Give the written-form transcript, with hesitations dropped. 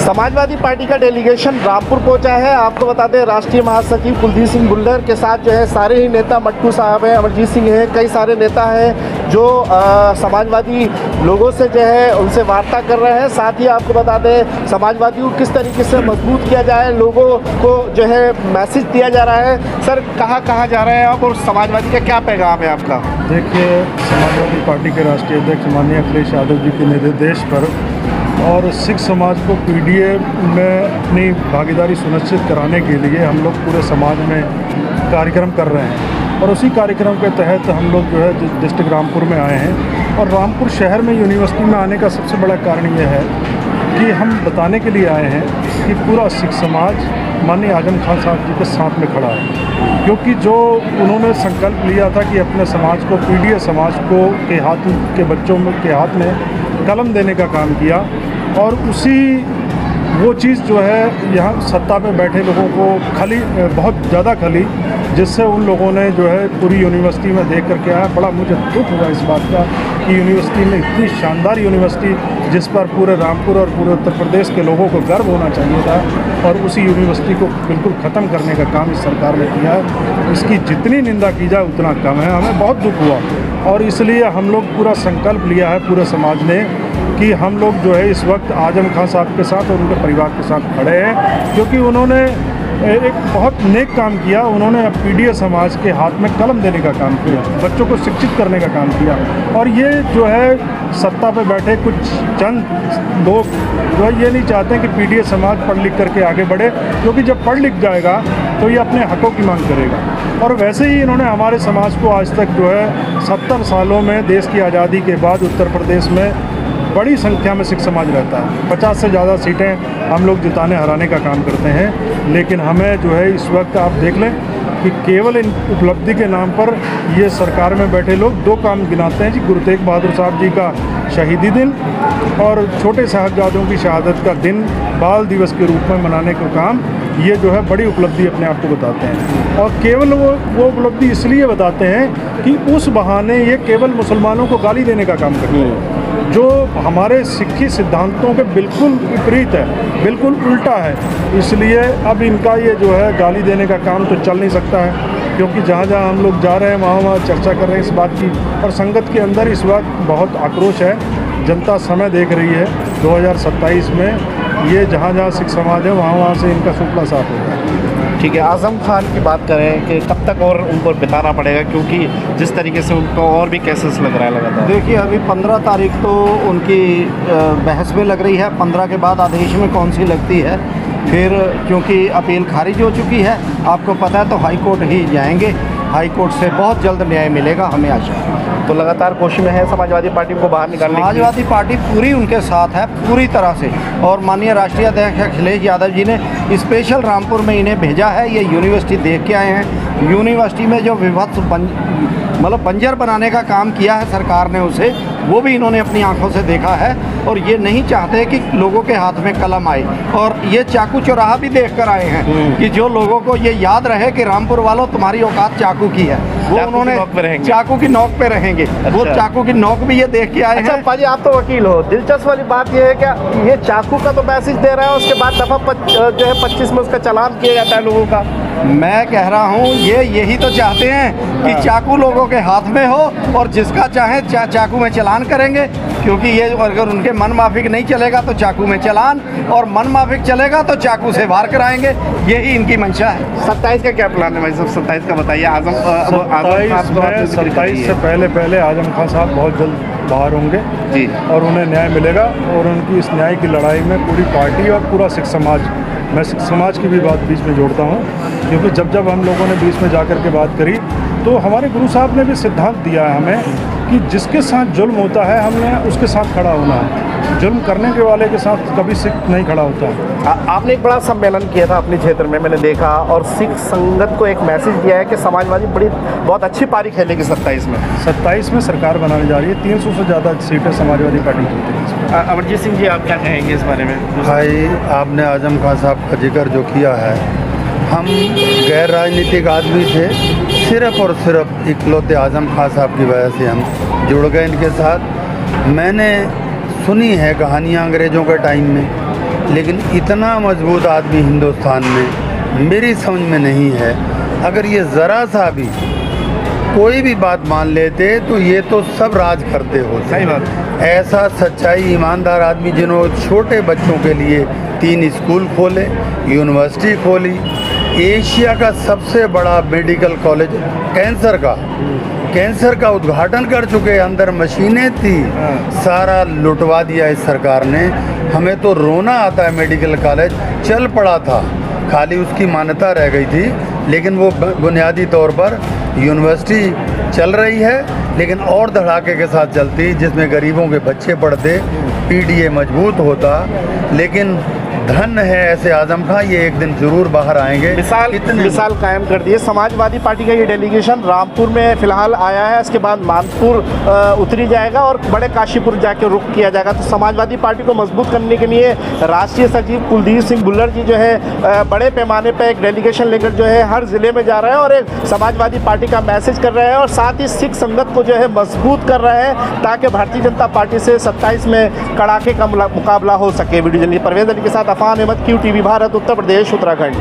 Samajwadi party का delegation Rampur पहुंचा है। आपको बता दें राष्ट्रीय महासचिव कुलदीप सिंह भुल्लर के साथ जो है सारे ही नेता, मट्टू साहब हैं, अमरजीत सिंह हैं, कई सारे नेता हैं जो समाजवादी लोगों से जो है उनसे वार्ता कर रहे हैं। साथ ही आपको बता दें समाजवादी को किस तरीके से मजबूत किया जाए, लोगों को जो है मैसेज दिया जा रहा है। सर कहाँ कहाँ जा रहे हैं आप और समाजवादी का क्या पैगाम है आपका? देखिए, समाजवादी पार्टी के राष्ट्रीय अध्यक्ष माननीय अखिलेश यादव जी के निर्देश पर और सिख समाज को पीडीए में अपनी भागीदारी सुनिश्चित कराने के लिए हम लोग पूरे समाज में कार्यक्रम कर रहे हैं और उसी कार्यक्रम के तहत हम लोग जो है डिस्ट्रिक्ट रामपुर में आए हैं। और रामपुर शहर में यूनिवर्सिटी में आने का सबसे बड़ा कारण ये है कि हम बताने के लिए आए हैं कि पूरा सिख समाज माननीय आजम खान साहब जी के साथ में खड़ा है, क्योंकि जो उन्होंने संकल्प लिया था कि अपने समाज को, पीडीए समाज को के हाथ के बच्चों के हाथ में कलम देने का काम किया और उसी वो चीज़ जो है यहाँ सत्ता पे बैठे लोगों को खली, बहुत ज़्यादा खली, जिससे उन लोगों ने जो है पूरी यूनिवर्सिटी में देख करके आया। बड़ा मुझे दुख हुआ इस बात का कि यूनिवर्सिटी में, इतनी शानदार यूनिवर्सिटी जिस पर पूरे रामपुर और पूरे उत्तर प्रदेश के लोगों को गर्व होना चाहिए था, और उसी यूनिवर्सिटी को बिल्कुल ख़त्म करने का काम इस सरकार ने किया है। इसकी जितनी निंदा की जाए उतना कम है। हमें बहुत दुख हुआ और इसलिए हम लोग पूरा संकल्प लिया है पूरे समाज ने कि हम लोग जो है इस वक्त आजम खान साहब के साथ और उनके परिवार के साथ खड़े हैं, क्योंकि उन्होंने एक बहुत नेक काम किया। उन्होंने पीडीए समाज के हाथ में कलम देने का काम किया, बच्चों को शिक्षित करने का काम किया। और ये जो है सत्ता पे बैठे कुछ चंद लोग जो है ये नहीं चाहते कि पीडीए समाज पढ़ लिख करके आगे बढ़े, क्योंकि जब पढ़ लिख जाएगा तो ये अपने हकों की मांग करेगा। और वैसे ही इन्होंने हमारे समाज को आज तक जो है 70 सालों में, देश की आज़ादी के बाद उत्तर प्रदेश में बड़ी संख्या में सिख समाज रहता है। 50 से ज़्यादा सीटें हम लोग जिताने हराने का काम करते हैं, लेकिन हमें जो है इस वक्त आप देख लें कि केवल इन उपलब्धि के नाम पर ये सरकार में बैठे लोग दो काम गिनाते हैं जी, गुरु तेग बहादुर साहब जी का शहीदी दिन और छोटे साहबजादों की शहादत का दिन बाल दिवस के रूप में मनाने का काम, ये जो है बड़ी उपलब्धि अपने आप को बताते हैं। और केवल वो उपलब्धि इसलिए बताते हैं कि उस बहाने ये केवल मुसलमानों को गाली देने का काम करते हैं, जो हमारे सिक्खी सिद्धांतों के बिल्कुल विपरीत है, बिल्कुल उल्टा है। इसलिए अब इनका ये जो है गाली देने का काम तो चल नहीं सकता है, क्योंकि जहाँ जहाँ हम लोग जा रहे हैं वहाँ चर्चा कर रहे हैं इस बात की। और संगत के अंदर इस वक्त बहुत आक्रोश है, जनता समय देख रही है। 2027 में ये जहाँ जहाँ सिख समाज है वहाँ से इनका सुपड़ा साफ होगा। ठीक है, आजम खान की बात करें कि कब तक और उन पर बिताना पड़ेगा, क्योंकि जिस तरीके से उनको और भी केसेस लग रहा है लगातार। देखिए, अभी 15 तारीख तो उनकी बहस में लग रही है, 15 के बाद आदेश में कौन सी लगती है। फिर क्योंकि अपील खारिज हो चुकी है, आपको पता है, तो हाई कोर्ट ही जाएंगे। हाई कोर्ट से बहुत जल्द न्याय मिलेगा, हमें आशा है। तो लगातार कोशिश में है समाजवादी पार्टी को बाहर निकालने की। समाजवादी पार्टी पूरी उनके साथ है, पूरी तरह से। और माननीय राष्ट्रीय अध्यक्ष अखिलेश यादव जी ने स्पेशल रामपुर में इन्हें भेजा है। ये यूनिवर्सिटी देख के आए हैं। यूनिवर्सिटी में जो विभत्स मतलब बंजर बनाने का काम किया है सरकार ने, उसे वो भी इन्होंने अपनी आंखों से देखा है। और ये नहीं चाहते कि लोगों के हाथ में कलम आए। और ये चाकू चौराहा भी देख कर आए हैं कि जो लोगों को ये याद रहे कि रामपुर वालों तुम्हारी औकात चाकू की है, वो उन्होंने चाकू की नोक पे रहेंगे। वो चाकू की नोक भी ये देख के आए हैं। पाजी, आप तो वकील हो, दिलचस्प वाली बात ये है क्या ये चाकू का तो मैसेज दे रहा है, उसके बाद दफा जो है 25 में उसका चालान किया जाता है लोगों का। मैं कह रहा हूँ ये यही तो चाहते हैं कि चाकू लोगों के हाथ में हो और जिसका चाहे चाकू में चालान करेंगे, क्योंकि ये अगर उनके मन माफिक नहीं चलेगा तो चाकू में चालान, और मन माफिक चलेगा तो चाकू से वार कराएंगे। यही इनकी मंशा है। 27 का क्या प्लान है भाई साहब? 27 का बताइए। 27 से पहले आजम खान साहब बहुत जल्द बाहर होंगे जी, और उन्हें न्याय मिलेगा। और उनकी इस न्याय की लड़ाई में पूरी पार्टी और पूरा सिख समाज, मैं सिख समाज की भी बात बीच में जोड़ता हूँ, क्योंकि जब हम लोगों ने बीच में जाकर के बात करी तो हमारे गुरु साहब ने भी सिद्धांत दिया है हमें कि जिसके साथ जुल्म होता है हमने उसके साथ खड़ा होना है। जुल्म करने के वाले के साथ कभी सिख नहीं खड़ा होता है। आपने एक बड़ा सम्मेलन किया था अपने क्षेत्र में, मैंने देखा, और सिख संगत को एक मैसेज दिया है कि समाजवादी बहुत अच्छी पारी खेलेगी 27 में। 27 में सरकार बनाने जा रही है, 300 से ज़्यादा सीटें समाजवादी पार्टी जीतेगी। अमरजीत सिंह जी, आप क्या कहेंगे इस बारे में? भाई, आपने आजम खान साहब का जिक्र जो किया है, हम गैर राजनीतिक आदमी थे, सिर्फ़ और सिर्फ इकलौते आजम खान साहब की वजह से हम जुड़ गए इनके साथ। मैंने सुनी है कहानियाँ अंग्रेज़ों के टाइम में लेकिन इतना मजबूत आदमी हिंदुस्तान में मेरी समझ में नहीं है। अगर ये ज़रा सा भी कोई भी बात मान लेते तो ये तो सब राज करते होते। सही बात। ऐसा सच्चाई ईमानदार आदमी जिन्होंने छोटे बच्चों के लिए 3 स्कूल खोले, यूनिवर्सिटी खोली, एशिया का सबसे बड़ा मेडिकल कॉलेज कैंसर का उद्घाटन कर चुके, अंदर मशीनें थी, सारा लुटवा दिया इस सरकार ने। हमें तो रोना आता है, मेडिकल कॉलेज चल पड़ा था, खाली उसकी मान्यता रह गई थी, लेकिन वो बुनियादी तौर पर यूनिवर्सिटी चल रही है, लेकिन और धड़ाके के साथ चलती, जिसमें गरीबों के बच्चे पढ़ते, पीडीए मजबूत होता। लेकिन धन है ऐसे आजम खान, ये एक दिन जरूर बाहर आएंगे। मिसाल कायम कर दी है। समाजवादी पार्टी का ये डेलीगेशन रामपुर में फिलहाल आया है, इसके बाद मानपुर उतरी जाएगा और बड़े काशीपुर जाके रुख किया जाएगा। तो समाजवादी पार्टी को मजबूत करने के लिए राष्ट्रीय सचिव कुलदीप सिंह भुल्लर जी जो है बड़े पैमाने पर एक डेलीगेशन लेकर जो है हर जिले में जा रहे हैं और एक समाजवादी पार्टी का मैसेज कर रहे हैं और साथ ही सिख संगत को जो है मजबूत कर रहे हैं ताकि भारतीय जनता पार्टी से 27 में कड़ाके का मुकाबला हो सके। वीडियो जर्नलिस्ट परवेज अली के साथ अफान अहमद, QTV भारत, उत्तर प्रदेश, उत्तराखंड।